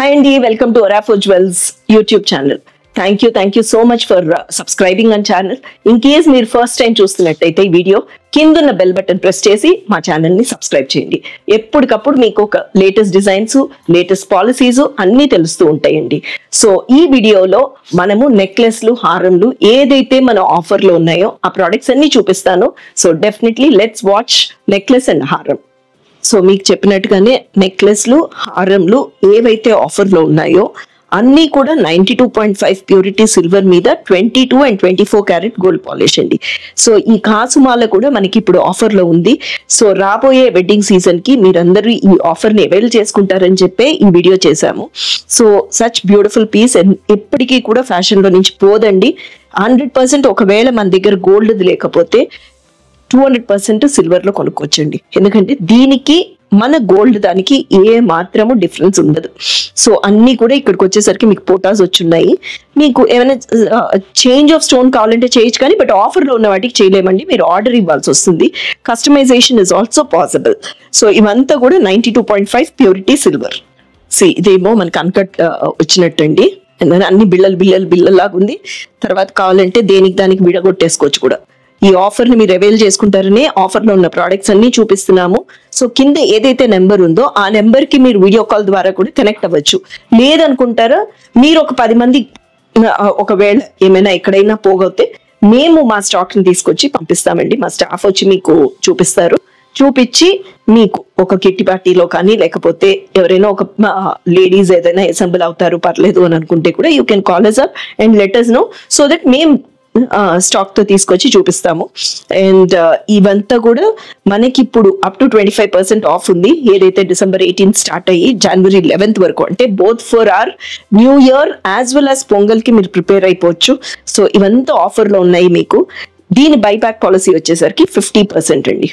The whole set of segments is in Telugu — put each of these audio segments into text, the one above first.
Hi Andy, welcome to Orafor Jewels YouTube channel. Thank you so much for subscribing on channel. In case మీరు ఫస్ట్ టైం చూస్తున్నట్టయితే ఈ వీడియో కింద ఉన్న బెల్ బటన్ ప్రెస్ చేసి మా ఛానల్ ని సబ్స్క్రైబ్ చేయండి. ఎప్పటికప్పుడు మీకు ఒక లేటెస్ట్ డిజైన్స్, లేటెస్ట్ పాలసీస్ అన్ని తెలుస్తూ ఉంటాయండి. సో ఈ వీడియోలో మనము నెక్లెస్లు, హారంలు ఏదైతే మన ఆఫర్ లో ఉన్నాయో ఆ ప్రొడక్ట్స్ అన్ని చూపిస్తాను. So definitely let's watch necklace and హారం. సో మీకు చెప్పినట్టుగానే నెక్లెస్లు, హారంలు ఏవైతే ఆఫర్ లో ఉన్నాయో అన్నీ కూడా 92.5 ప్యూరిటీ సిల్వర్ మీద 22 and 24 క్యారెట్ గోల్డ్ పాలిష్ అండి. సో ఈ కాసుమాల కూడా మనకి ఇప్పుడు ఆఫర్ లో ఉంది. సో రాబోయే వెడ్డింగ్ సీజన్ కి మీరందరూ ఈ ఆఫర్ ని అవైల్ చేసుకుంటారని చెప్పే ఈ వీడియో చేశాము. సో సచ్ బ్యూటిఫుల్ పీస్ ఎప్పటికీ కూడా ఫ్యాషన్ లో నుంచి పోదండి. 100% ఒకవేళ మన దగ్గర గోల్డ్ లేకపోతే 200% సిల్వర్ లో కొనుక్కోవచ్చండి. ఎందుకంటే దీనికి మన గోల్డ్ దానికి ఏ మాత్రము డిఫరెన్స్ ఉండదు. సో అన్ని కూడా ఇక్కడికి వచ్చేసరికి మీకు పోటాస్ వచ్చున్నాయి. మీకు ఏమైనా చేంజ్ ఆఫ్ స్టోన్ కావాలంటే చేయొచ్చు, కానీ బట్ ఆఫర్ లో ఉన్న వాటికి చేయలేమండి. మీరు ఆర్డర్ ఇవ్వాల్సి వస్తుంది. Customization is also possible. So ఇవంతా కూడా 92.5 ప్యూరిటీ సిల్వర్. ఇదేమో మనకి అన్కట్ వచ్చినట్టండి. అన్ని బిళ్ళలాగా ఉంది. తర్వాత కావాలంటే దానికి విడగొట్టేసుకోవచ్చు కూడా. ఈ ఆఫర్ ని మీరు అవైల్ చేసుకుంటారని ఆఫర్ లో ఉన్న ప్రోడక్ట్స్ అన్ని చూపిస్తున్నాము. సో కింద ఏదైతే నెంబర్ ఉందో ఆ నెంబర్ కి మీరు వీడియో కాల్ ద్వారా కూడా కనెక్ట్ అవ్వచ్చు. లేదనుకుంటారా మీరు ఒక 10 మంది ఒకవేళ ఏమైనా ఎక్కడైనా పోగొతే మేము మా స్టాక్ ని తీసుకొచ్చి పంపిస్తామండి. మా స్టాఫ్ వచ్చి మీకు చూపించి మీకు ఒక కిట్టి పార్టీలో కానీ లేకపోతే ఎవరైనా ఒక లేడీస్ ఏదైనా అసెంబుల్ అవుతారు పర్లేదు అని అనుకుంటే కూడా you can call us up and let us know so that మేము స్టాక్ తో తీసుకొచ్చి చూపిస్తాము. అండ్ ఇవంతా కూడా మనకి ఇప్పుడు అప్ టు 25% ఆఫ్ ఉంది. ఏదైతే December 18 స్టార్ట్ అయ్యి January 11 వరకు, అంటే both for our new year as well as Pongal కి మీరు ప్రిపేర్ అయిపోవచ్చు. సో ఇవంతా ఆఫర్ లో ఉన్నాయి మీకు. దీని బైబ్యాక్ పాలసీ వచ్చేసరికి 50% అండి.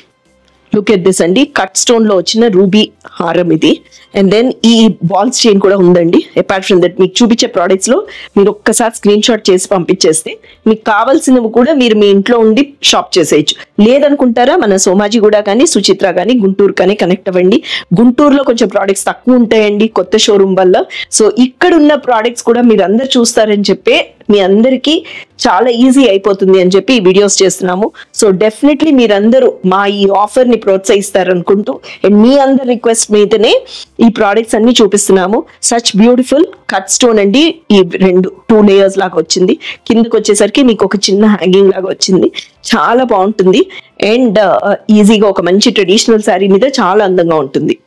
లుక్ ఎట్ దిస్ అండి, కట్ స్టోన్ లో వచ్చిన రూబీ హారం ఇది. అండ్ దెన్ ఈ బాల్స్ చైన్ కూడా ఉందండి. అపార్ట్ ఫ్రమ్ దట్ మీకు చూపించే ప్రోడక్ట్స్ లో మీరు ఒక్కసారి స్క్రీన్ షాట్ చేసి పంపించేస్తే మీకు కావాల్సినవి కూడా మీరు మీ ఇంట్లో ఉండి షాప్ చేసేయచ్చు. లేదనుకుంటారా మన సోమాజిగూడ కానీ, సుచిత్ర కానీ, గుంటూరు కానీ కనెక్ట్ అవ్వండి. గుంటూరులో కొంచెం ప్రోడక్ట్స్ తక్కువ ఉంటాయండి కొత్త షోరూమ్ వల్ల. సో ఇక్కడ ఉన్న ప్రోడక్ట్స్ కూడా మీరు అందరు చూస్తారని చెప్పే మీ అందరికీ చాలా ఈజీ అయిపోతుంది అని చెప్పి ఈ వీడియోస్ చేస్తున్నాము. సో డెఫినెట్లీ మీరందరూ మా ఈ ఆఫర్ ని ప్రోత్సహిస్తారనుకుంటూ అండ్ మీ అందరి రిక్వెస్ట్ మీదనే ఈ ప్రోడక్ట్స్ అన్ని చూపిస్తున్నాము. సచ్ బ్యూటిఫుల్ కట్ స్టోన్ అండి. ఈ 2 లేయర్స్ లాగా వచ్చింది. కిందకి వచ్చేసరికి మీకు ఒక చిన్న హ్యాంగింగ్ లాగా వచ్చింది. చాలా బాగుంటుంది అండ్ ఈజీగా ఒక మంచి ట్రెడిషనల్ శారీ మీద చాలా అందంగా ఉంటుంది.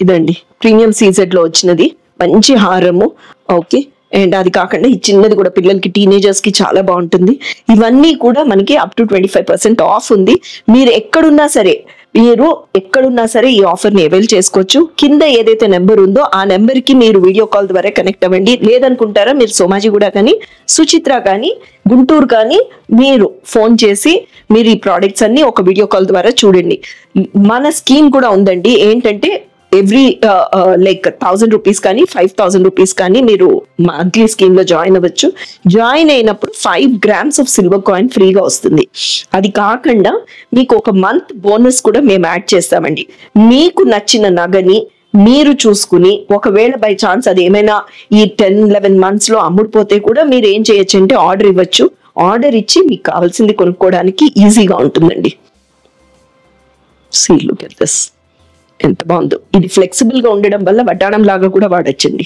ఇదండి ప్రీమియం సీజెడ్ లో వచ్చినది మంచి హారము. ఓకే, అండ్ అది కాకుండా ఈ చిన్నది కూడా పిల్లలకి, టీనేజర్స్ కి చాలా బాగుంటుంది. ఇవన్నీ కూడా మనకి అప్ టు 25% ఆఫ్ ఉంది. మీరు ఎక్కడున్నా సరే ఈ ఆఫర్ ని అవైల్ చేసుకోవచ్చు. కింద ఏదైతే నెంబర్ ఉందో ఆ నెంబర్ కి మీరు వీడియో కాల్ ద్వారా కనెక్ట్ అవ్వండి. లేదనుకుంటారా మీరు సోమాజిగూడ కానీ, సుచిత్ర కానీ, గుంటూరు కానీ మీరు ఫోన్ చేసి మీరు ఈ ప్రోడక్ట్స్ అన్ని ఒక వీడియో కాల్ ద్వారా చూడండి. మన స్కీమ్ కూడా ఉందండి. ఏంటంటే ఎవ్రీ లైక్ 1000 రూపీస్ కానీ 5000 రూపీస్ కానీ మీరు మంత్లీ స్కీమ్ లో జాయిన్ అవ్వచ్చు. జాయిన్ అయినప్పుడు 5 grams ఆఫ్ సిల్వర్ కాయిన్ ఫ్రీగా వస్తుంది. అది కాకుండా మీకు ఒక మంత్ బోనస్ కూడా మేము యాడ్ చేస్తామండి. మీకు నచ్చిన నగని మీరు చూసుకుని ఒకవేళ బై ఛాన్స్ అది ఏమైనా ఈ 10-11 months లో అమ్ముడుపోతే కూడా మీరు ఏం చేయొచ్చు అంటే ఆర్డర్ ఇవ్వచ్చు. ఆర్డర్ ఇచ్చి మీకు కావాల్సింది కొనుక్కోవడానికి ఈజీగా ఉంటుందండి. See, look at this. ఎంత బాగుందో. ఇది ఫ్లెక్సిబుల్ గా ఉండడం వల్ల వడ్డాణం లాగా కూడా వాడచ్చండి.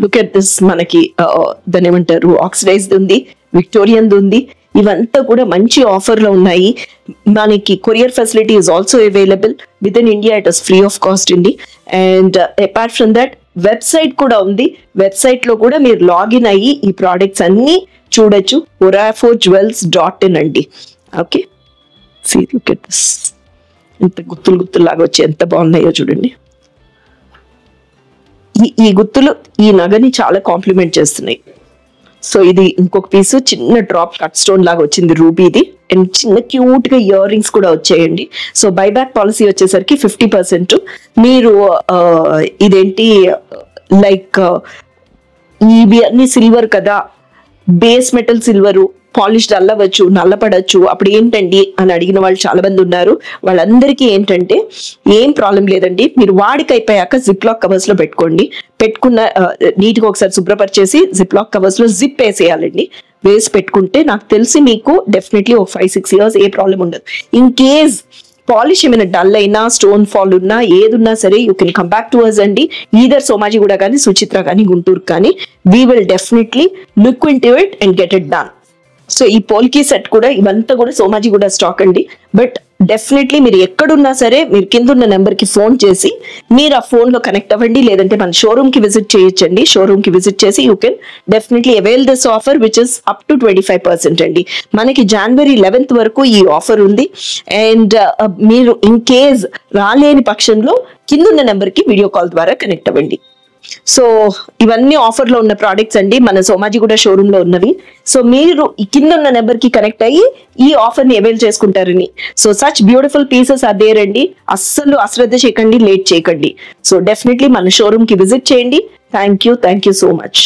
లుక్ ఎట్ దిస్, మనకి దాని ఏమంటారు ఆక్సిడైజ్డ్ ఉంది, విక్టోరియన్ ఉంది. ఇవంతా కూడా మంచి ఆఫర్ లో ఉన్నాయి. మనకి courier facility is also available with in India. It is free of cost అండి. And apart from that website కూడా ఉంది. వెబ్సైట్ లో కూడా మీరు లాగిన్ అయ్యి ఈ ప్రోడక్ట్స్ అన్ని చూడొచ్చు. oraforjewels.in అండి. Okay, see look at this, ఎంత గుత్తులాగా వచ్చి ఎంత బాగున్నాయో చూడండి. ఈ గుత్తులు ఈ నగని చాలా కాంప్లిమెంట్ చేస్తున్నాయి. సో ఇది ఇంకొక పీసు చిన్న డ్రాప్ కట్ స్టోన్ లాగా వచ్చింది రూబీది. అండ్ చిన్న క్యూట్ గా ఇయర్ రింగ్స్ కూడా వచ్చాయండి. సో బైబ్యాక్ పాలసీ వచ్చేసరికి 50%. మీరు ఇదేంటి లైక్ ఇవి అన్ని సిల్వర్ కదా, base metal silver polish dull అవ్వచ్చు, నల్లపడచ్చు, అప్పుడు ఏంటండి అని అడిగిన వాళ్ళు చాలా మంది ఉన్నారు. వాళ్ళందరికీ ఏంటంటే ఏం ప్రాబ్లం లేదండి, మీరు వాడికి అయిపోయాక జిప్ లాక్ కవర్స్ లో పెట్టుకోండి. పెట్టుకున్న నీట్గా ఒకసారి శుభ్రపరిచేసి జిప్ లాక్ కవర్స్ లో జిప్ వేసేయాలండి. వేసి పెట్టుకుంటే నాకు తెలిసి మీకు డెఫినెట్లీ ఒక 5-6 years ఏ ప్రాబ్లం ఉండదు. ఇన్ కేస్ పాలిష్ ఏమైనా డల్ అయినా, స్టోన్ ఫాల్ ఉన్నా, ఏదున్నా సరే you can come back to us అండి. ఈదర్ సోమాజిగూడ కానీ, సుచిత్ర కానీ, గుంటూరు కానీ, we will definitely look into it and get it done. So ఈ పోల్కీ సెట్ కూడా ఇవంతా కూడా సోమాజిగూడ స్టాక్ అండి. బట్ డెఫినెట్లీ మీరు ఎక్కడున్నా సరే మీరు కింద ఉన్న నెంబర్ కి ఫోన్ చేసి మీరు ఆ ఫోన్ లో కనెక్ట్ అవ్వండి. లేదంటే మన షోరూమ్ కి విజిట్ చేయొచ్చండి. షోరూమ్ కి విజిట్ చేసి you can definitely avail this offer which is up to 25% అండి. మనకి January 11th వరకు ఈ ఆఫర్ ఉంది. అండ్ మీరు ఇన్ కేస్ రాలేని పక్షంలో కింద ఉన్న నెంబర్ కి వీడియో కాల్ ద్వారా కనెక్ట్ అవ్వండి. సో ఇవన్నీ ఆఫర్ లో ఉన్న ప్రోడక్ట్స్ అండి, మన సోమాజిగూడ షోరూమ్ లో ఉన్నవి. సో మీరు కింద ఉన్న నెంబర్ కి కనెక్ట్ అయ్యి ఈ ఆఫర్ ని అవైల్ చేసుకుంటారని. So such beautiful pieces are there అండి. అస్సలు అశ్రద్ధ చేయకండి, లేట్ చేయకండి. సో డెఫినెట్లీ మన షోరూమ్ కి విజిట్ చేయండి. Thank you so much.